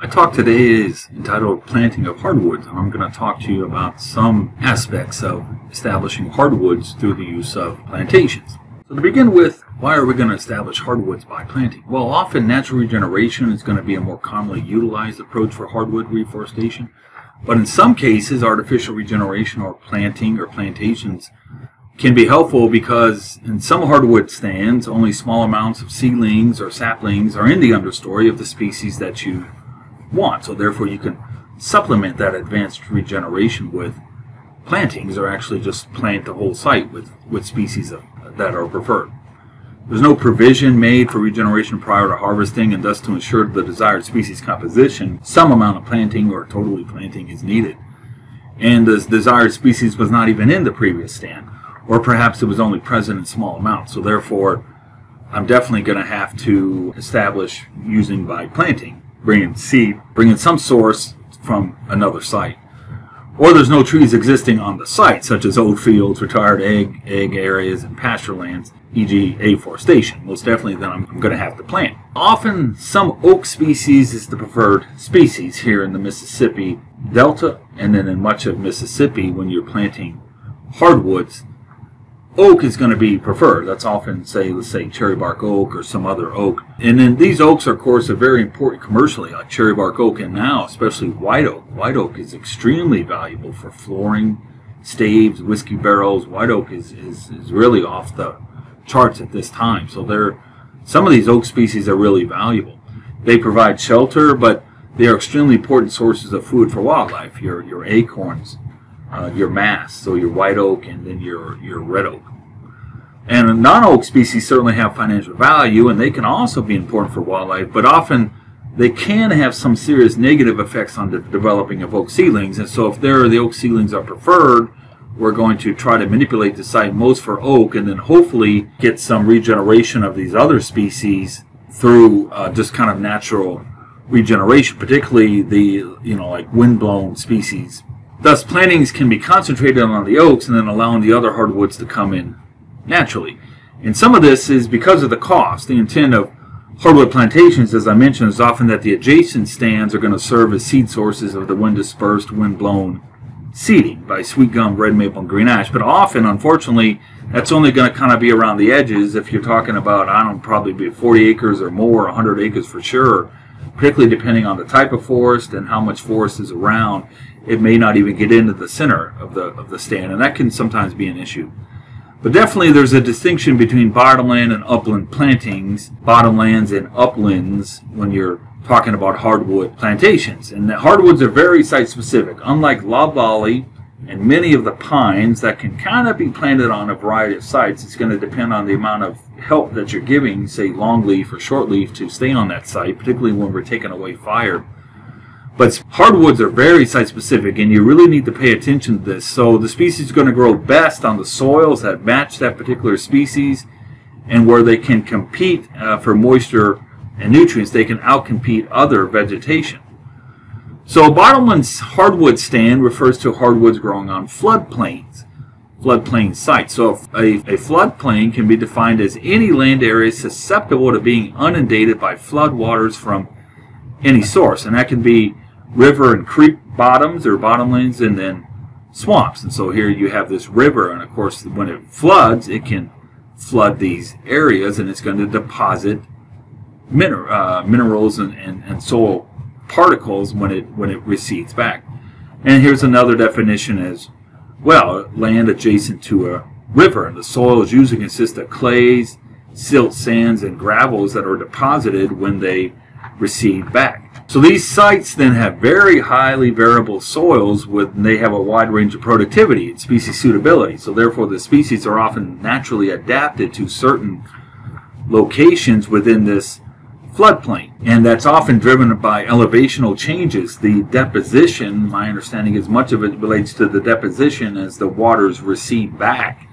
My talk today is entitled Planting of Hardwoods, and I'm going to talk to you about some aspects of establishing hardwoods through the use of plantations. So to begin with, why are we going to establish hardwoods by planting? Well, often natural regeneration is going to be a more commonly utilized approach for hardwood reforestation, but in some cases artificial regeneration or planting or plantations can be helpful because in some hardwood stands only small amounts of seedlings or saplings are in the understory of the species that you want. So therefore you can supplement that advanced regeneration with plantings, or actually just plant the whole site with species that are preferred. There's no provision made for regeneration prior to harvesting, and thus to ensure the desired species composition, some amount of planting or totally planting is needed. And the desired species was not even in the previous stand, or perhaps it was only present in small amounts. So therefore I'm definitely going to have to establish using by planting, bringing seed, bringing some source from another site. Or there's no trees existing on the site, such as oat fields, retired egg areas, and pasture lands, e.g. afforestation. Most definitely then I'm going to have to plant. Often some oak species is the preferred species here in the Mississippi Delta, and then in much of Mississippi when you're planting hardwoods, oak is going to be preferred. That's often, let's say cherry bark oak or some other oak. And then these oaks are, of course, are very important commercially, like cherry bark oak, and now especially white oak. White oak is extremely valuable for flooring, staves, whiskey barrels. White oak is really off the charts at this time. So some of these oak species are really valuable. They provide shelter, but they are extremely important sources of food for wildlife. Your acorns, your mass, so your white oak and then your red oak. And non-oak species certainly have financial value, and they can also be important for wildlife, but often they can have some serious negative effects on the developing of oak seedlings. And so if the oak seedlings are preferred, we're going to try to manipulate the site most for oak, and then hopefully get some regeneration of these other species through just kind of natural regeneration, particularly the like wind-blown species. Thus, plantings can be concentrated on the oaks and then allowing the other hardwoods to come in naturally. And some of this is because of the cost. The intent of hardwood plantations, as I mentioned, is often that the adjacent stands are going to serve as seed sources of the wind-dispersed, wind-blown seeding by sweet gum, red maple, and green ash. But often, unfortunately, that's only going to kind of be around the edges. If you're talking about, probably be 40 acres or more, 100 acres for sure, particularly depending on the type of forest and how much forest is around. It may not even get into the center of the stand, and that can sometimes be an issue. But definitely there's a distinction between bottomland and upland plantings, bottomlands and uplands, when you're talking about hardwood plantations. And the hardwoods are very site-specific. Unlike loblolly and many of the pines that can kind of be planted on a variety of sites, it's going to depend on the amount of help that you're giving, say longleaf or shortleaf, to stay on that site, particularly when we're taking away fire. But hardwoods are very site-specific, and you really need to pay attention to this. So the species is going to grow best on the soils that match that particular species, and where they can compete for moisture and nutrients. They can outcompete other vegetation. So a bottomlands hardwood stand refers to hardwoods growing on floodplains, floodplain sites. So a floodplain can be defined as any land area susceptible to being inundated by floodwaters from any source, and that can be river and creek bottoms or bottomlands, and then swamps. And so here you have this river, and of course when it floods, it can flood these areas, and it's going to deposit minerals and soil particles when it recedes back. And here's another definition as well: land adjacent to a river, and the soils usually consist of clays, silt, sands, and gravels that are deposited when they recede back. So these sites then have very highly variable soils, they have a wide range of productivity and species suitability. So therefore the species are often naturally adapted to certain locations within this floodplain. And that's often driven by elevational changes. The deposition, my understanding is much of it relates to the deposition as the waters recede back.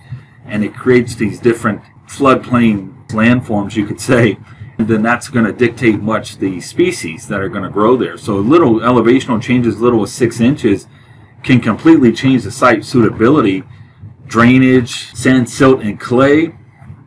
And it creates these different floodplain landforms, you could say. And then that's going to dictate much the species that are going to grow there. So little elevational changes, little as 6 inches, can completely change the site suitability, drainage, sand, silt, and clay,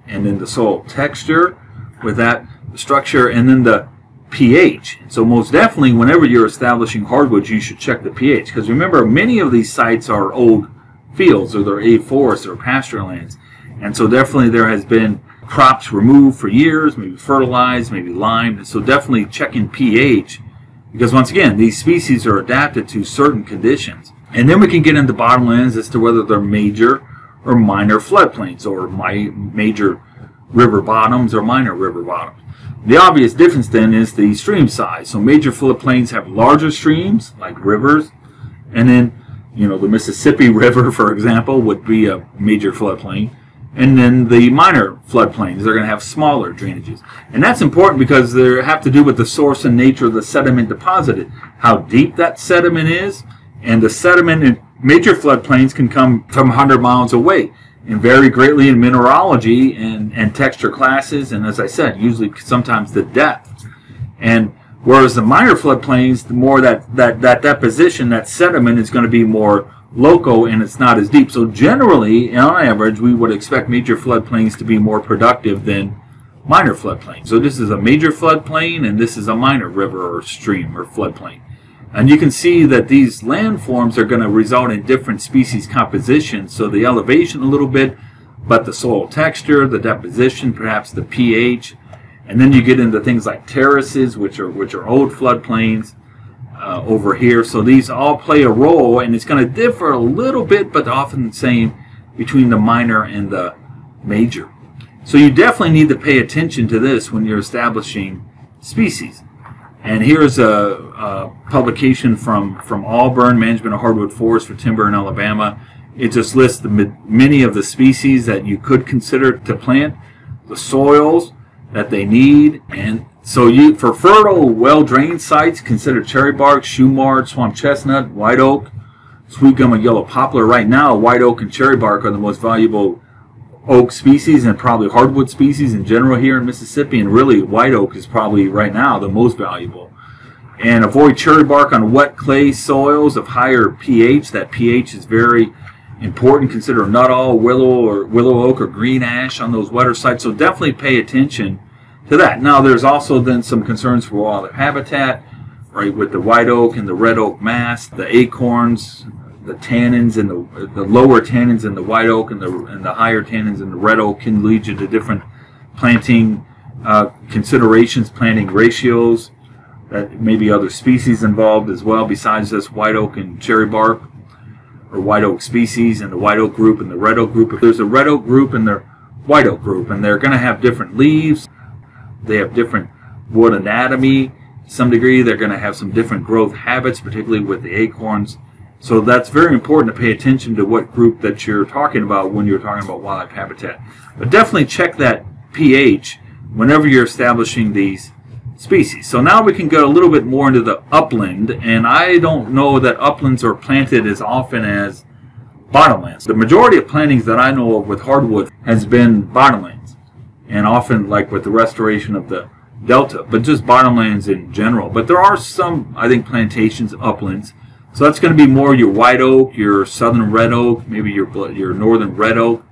and then the soil texture with that structure, and then the pH. So most definitely, whenever you're establishing hardwoods, you should check the pH. Because remember, many of these sites are old fields, or they're afforested or pasture lands. And so definitely there has been crops removed for years, maybe fertilized, maybe limed. So definitely checking pH, because once again, these species are adapted to certain conditions. And then we can get into bottomlands as to whether they're major or minor floodplains, or major river bottoms or minor river bottoms. The obvious difference then is the stream size. So major floodplains have larger streams, like rivers, and then, you know, the Mississippi River, for example, would be a major floodplain. And then the minor floodplains, they're going to have smaller drainages. And that's important because they have to do with the source and nature of the sediment deposited, how deep that sediment is, and the sediment in major floodplains can come from 100 miles away and vary greatly in mineralogy and texture classes, and as I said, usually sometimes the depth. And whereas the minor floodplains, the more that deposition, that sediment is going to be more local and it's not as deep. So generally, on average, we would expect major floodplains to be more productive than minor floodplains. So this is a major floodplain and this is a minor river or stream or floodplain. And you can see that these landforms are going to result in different species compositions. So the elevation a little bit, but the soil texture, the deposition, perhaps the pH. And then you get into things like terraces, which are old floodplains over here. So these all play a role, and it's going to differ a little bit, but often the same between the minor and the major. So you definitely need to pay attention to this when you're establishing species. And here's a publication from Auburn, Management of Hardwood Forests for Timber in Alabama. It just lists many of the species that you could consider to plant, the soils that they need, and so for fertile, well-drained sites, consider cherry bark, shoemard, swamp chestnut, white oak, sweet gum, and yellow poplar. Right now, white oak and cherry bark are the most valuable oak species and probably hardwood species in general here in Mississippi, and really white oak is probably right now the most valuable. And avoid cherry bark on wet clay soils of higher pH. That pH is very important. Consider nuttall, willow oak, or green ash on those wetter sites. So definitely pay attention to that. Now there's also then some concerns for wildlife habitat, right, with the white oak and the red oak mass, the acorns, the tannins, and the lower tannins in the white oak and the higher tannins in the red oak can lead you to different planting considerations, planting ratios. That may be other species involved as well besides this white oak and cherry bark, or white oak species and the white oak group and the red oak group. If there's a red oak group and the white oak group, and they're going to have different leaves, they have different wood anatomy to some degree, they're going to have some different growth habits, particularly with the acorns. So that's very important to pay attention to what group that you're talking about when you're talking about wildlife habitat. But definitely check that pH whenever you're establishing these species. So now we can go a little bit more into the upland, and I don't know that uplands are planted as often as bottomlands. The majority of plantings that I know of with hardwood has been bottomlands, and often like with the restoration of the delta, but just bottomlands in general. But there are some, I think, plantations, uplands. So that's going to be more your white oak, your southern red oak, maybe your northern red oak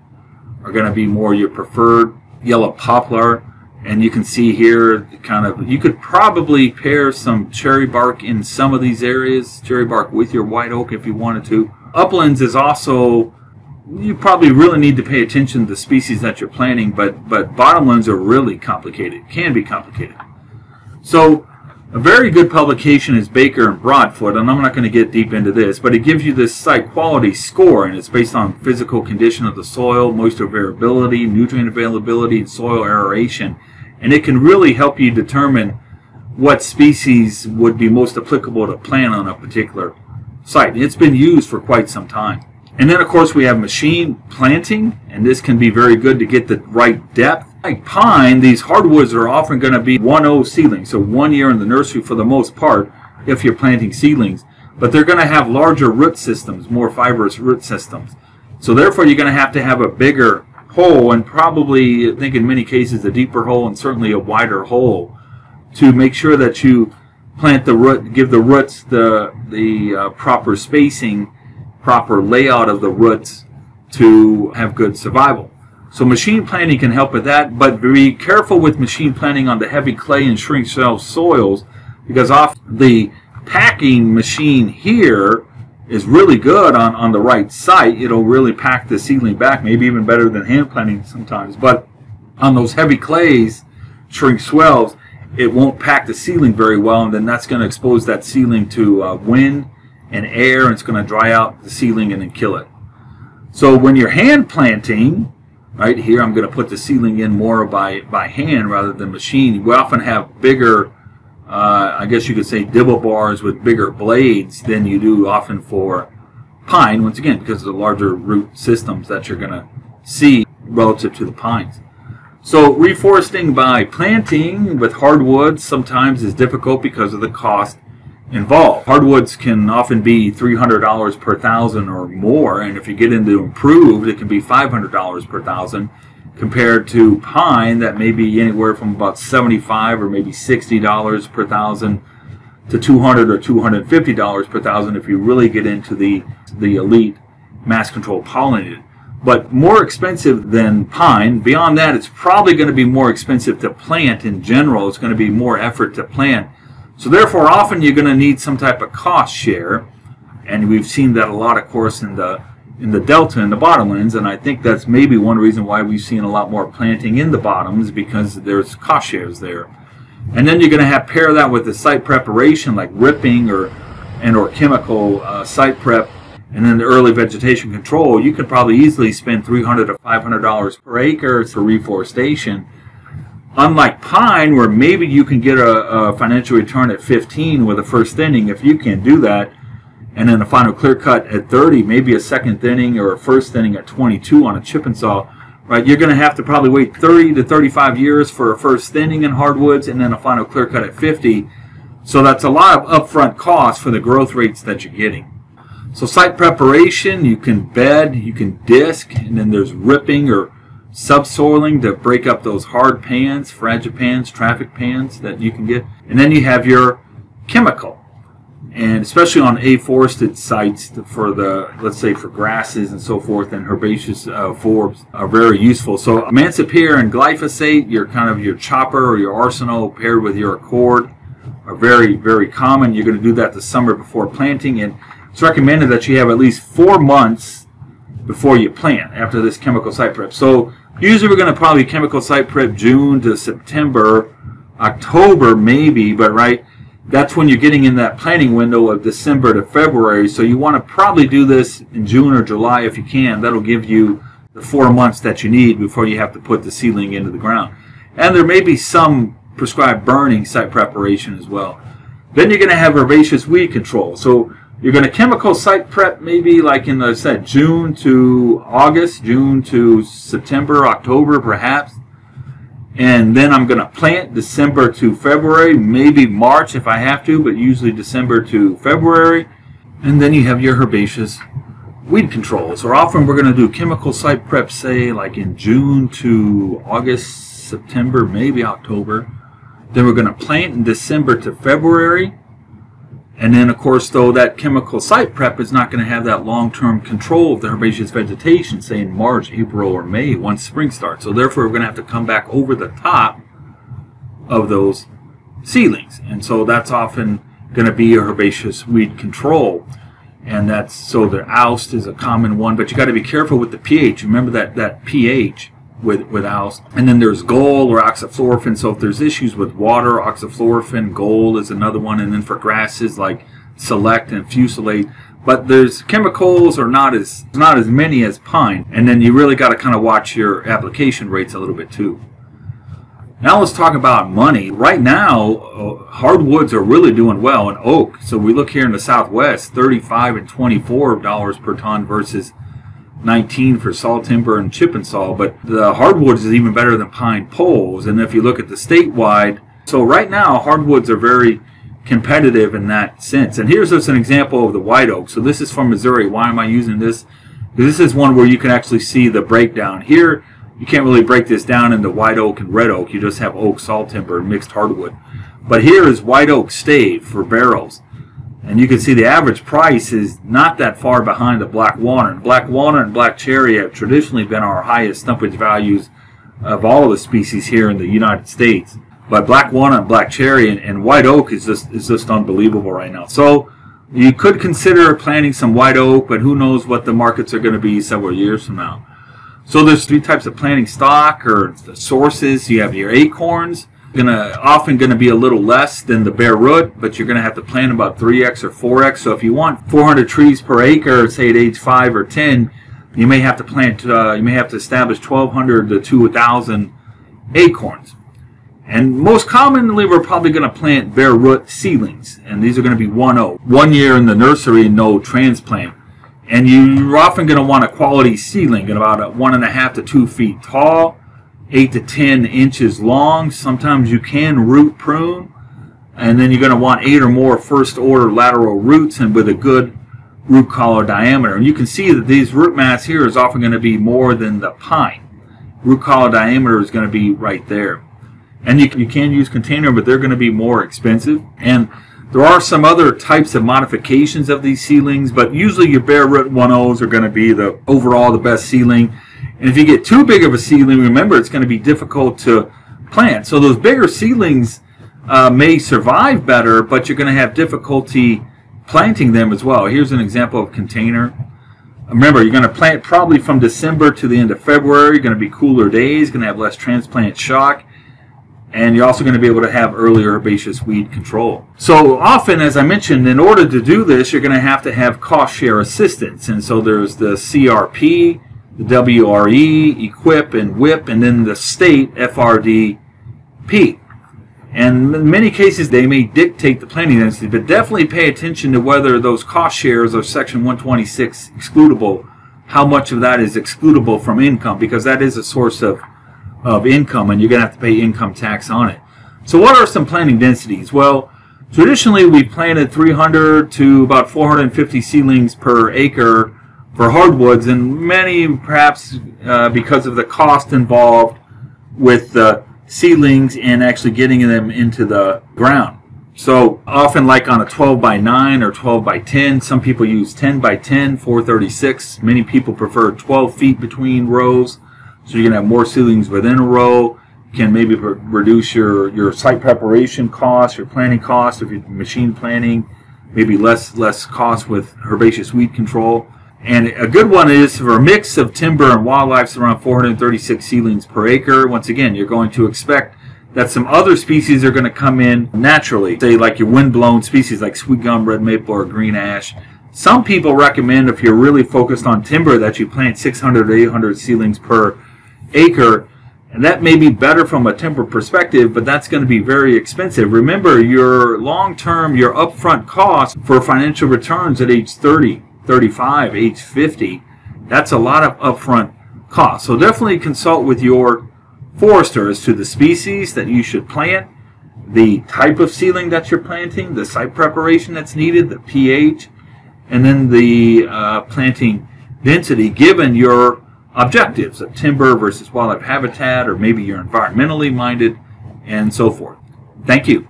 are going to be more your preferred yellow poplar. And you can see here, kind of, you could probably pair some cherry bark in some of these areas, cherry bark with your white oak if you wanted to. Uplands is also, you probably really need to pay attention to the species that you're planting, but bottomlands are really complicated, can be complicated. So a very good publication is Baker and Broadfoot, and I'm not going to get deep into this, but it gives you this site quality score, and it's based on physical condition of the soil, moisture variability, nutrient availability, and soil aeration. And it can really help you determine what species would be most applicable to plant on a particular site. It's been used for quite some time. And then, of course, we have machine planting, and this can be very good to get the right depth. Like pine, these hardwoods are often going to be 1-0 seedlings, so 1 year in the nursery for the most part if you're planting seedlings. But they're going to have larger root systems, more fibrous root systems. So therefore, you're going to have a bigger hole, and probably, I think in many cases, a deeper hole and certainly a wider hole to make sure that you plant the root, give the roots the proper spacing, proper layout of the roots to have good survival. So machine planting can help with that, but be careful with machine planting on the heavy clay and shrink cell soils, because off the packing machine here is really good on the right site. It'll really pack the seedling back, maybe even better than hand planting sometimes. But on those heavy clays, shrink swells, it won't pack the seedling very well, and then that's going to expose that seedling to wind and air, and it's going to dry out the seedling and then kill it. So when you're hand planting, right here, I'm going to put the seedling in more by hand rather than machine. We often have bigger, I guess you could say, dibble bars with bigger blades than you do often for pine, once again, because of the larger root systems that you're going to see relative to the pines. So reforesting by planting with hardwoods sometimes is difficult because of the cost involved. Hardwoods can often be $300 per thousand or more, and if you get into improved, it can be $500 per thousand, compared to pine that may be anywhere from about $75 or maybe $60 per thousand to $200 or $250 per thousand if you really get into the elite mass control pollinated. But more expensive than pine. Beyond that, it's probably going to be more expensive to plant in general. It's going to be more effort to plant. So therefore, often you're going to need some type of cost share, and we've seen that a lot, of course, in the delta and the bottomlands, and I think that's maybe one reason why we've seen a lot more planting in the bottoms, because there's cost shares there. And then you're going to have pair that with the site preparation, like ripping or chemical site prep, and then the early vegetation control. You could probably easily spend $300 to $500 per acre for reforestation. Unlike pine, where maybe you can get a financial return at 15 with a first thinning, if you can do that, and then a final clear cut at 30, maybe a second thinning or a first thinning at 22 on a chip and saw, right? You're going to have to probably wait 30 to 35 years for a first thinning in hardwoods and then a final clear cut at 50. So that's a lot of upfront costs for the growth rates that you're getting. So site preparation, you can bed, you can disc, and then there's ripping or subsoiling to break up those hard pans, fragipans, traffic pans that you can get. And then you have your chemical. And especially on afforested sites for the, let's say, for grasses and so forth, and herbaceous forbs are very useful. So Emancipare and glyphosate, your kind of your chopper or your arsenal paired with your accord, are very, very common. You're going to do that the summer before planting, and it's recommended that you have at least 4 months before you plant after this chemical site prep. So usually we're going to probably chemical site prep June to September, October maybe, but right, that's when you're getting in that planting window of December to February. So you want to probably do this in June or July if you can. That'll give you the 4 months that you need before you have to put the seedling into the ground. And there may be some prescribed burning site preparation as well. Then you're going to have herbaceous weed control. So you're going to chemical site prep maybe like in, I said, June to August, June to September, October perhaps. And then I'm going to plant December to February, maybe March if I have to, but usually December to February. And then you have your herbaceous weed control. So often we're going to do chemical site prep, say like in June to August, September, maybe October. Then we're going to plant in December to February. And then, of course, though, that chemical site prep is not going to have that long-term control of the herbaceous vegetation, say in March, April, or May, once spring starts. So therefore, we're going to have to come back over the top of those seedlings. And so that's often going to be a herbaceous weed control. And that's, so the oust is a common one, but you got to be careful with the pH. Remember that pH with oust. And then there's gold or oxyfluorphin. So if there's issues with water, oxyfluorphin, gold is another one. And then for grasses like select and fusilate. But there's chemicals are not as many as pine. And then you really got to kind of watch your application rates a little bit too. Now let's talk about money. Right now, hardwoods are really doing well in oak. So we look here in the Southwest, $35 and $24 per ton versus 19 for saw timber and chip and saw, but the hardwoods is even better than pine poles. And if you look at the statewide, so right now hardwoods are very competitive in that sense. And here's just an example of the white oak. So this is from Missouri. Why am I using this? Because this is one where you can actually see the breakdown. Here you can't really break this down into white oak and red oak. You just have oak, saw timber, and mixed hardwood. But here is white oak stave for barrels. And you can see the average price is not that far behind the black walnut. Black walnut and black cherry have traditionally been our highest stumpage values of all of the species here in the United States. But black walnut and black cherry and white oak is just unbelievable right now. So you could consider planting some white oak, but who knows what the markets are going to be several years from now. So there's three types of planting stock or the sources. You have your acorns. Often going to be a little less than the bare root, but you're going to have to plant about 3x or 4x. So if you want 400 trees per acre, say at age 5 or 10, you may have to plant. You may have to establish 1,200 to 2,000 acorns. And most commonly, we're probably going to plant bare root seedlings, and these are going to be 1-0. 1 year in the nursery, no transplant. And you're often going to want a quality seedling, at about 1.5 to 2 feet tall, 8 to 10 inches long. Sometimes you can root prune, and then you're going to want 8 or more first order lateral roots and with a good root collar diameter. And you can see that these root mass here is often going to be more than the pine. Root collar diameter is going to be right there. And you can use container, but they're going to be more expensive. And there are some other types of modifications of these seedlings, but usually your bare root 1-0s are going to be overall the best seedling. And if you get too big of a seedling, remember it's going to be difficult to plant. So those bigger seedlings may survive better, but you're going to have difficulty planting them as well. Here's an example of container. Remember, you're going to plant probably from December to the end of February. You're going to be cooler days, going to have less transplant shock. And you're also going to be able to have earlier herbaceous weed control. So often, as I mentioned, in order to do this, you're going to have cost share assistance. And so there's the CRP, the WRE, EQIP, and WIP, and then the state FRDP. And in many cases, they may dictate the planting density, but definitely pay attention to whether those cost shares are Section 126 excludable, how much of that is excludable from income, because that is a source of income, and you're going to have to pay income tax on it. So what are some planting densities? Well, traditionally we've planted 300 to about 450 seedlings per acre for hardwoods, and many perhaps because of the cost involved with the seedlings and actually getting them into the ground. So often, like on a 12 by 9 or 12 by 10, some people use 10 by 10, 436. Many people prefer 12 feet between rows. So you're going to have more seedlings within a row. You can maybe reduce your site preparation costs, your planting costs if you're machine planting, maybe less cost with herbaceous weed control. And a good one is for a mix of timber and wildlife, around 436 seedlings per acre. Once again, you're going to expect that some other species are going to come in naturally, say like your wind-blown species like sweet gum, red maple, or green ash. Some people recommend, if you're really focused on timber, that you plant 600 to 800 seedlings per acre, and that may be better from a timber perspective, but that's going to be very expensive. Remember, your long-term, your upfront cost for financial returns at age 30, 35, age 50, that's a lot of upfront cost. So definitely consult with your forester as to the species that you should plant, the type of seedling that you're planting, the site preparation that's needed, the pH, and then the planting density given your objectives of timber versus wildlife habitat, or maybe you're environmentally minded, and so forth. Thank you.